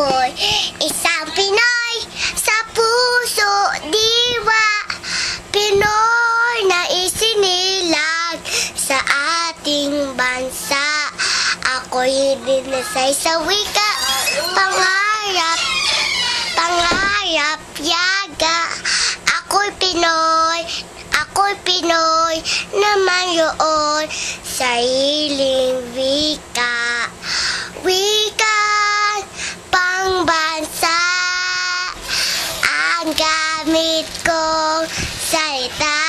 Ako'y isang Pinoy sa puso, diwa. Pinoy na isinilang sa ating bansa. Ako'y hindi nasay sa wika, pangarap, yaga. Ako'y Pinoy naman yun sa hiling wika. Wika pangbansa ang gamit kong salita.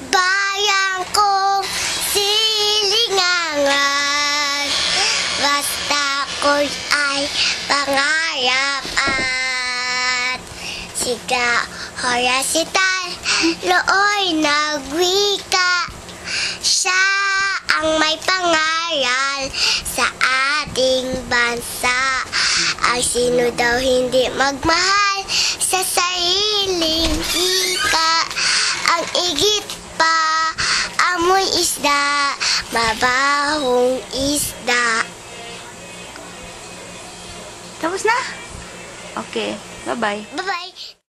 Bayang kong silingangan, basta ko'y ay pangarap at siga horasital, looy nagwika. Siya ang may pangaral sa ating bansa. Ang sino daw hindi magmahal sa sariling wika. Ang igit pa, amoy isda, mabahong isda. Tapos na? Okay. Bye-bye. Bye-bye.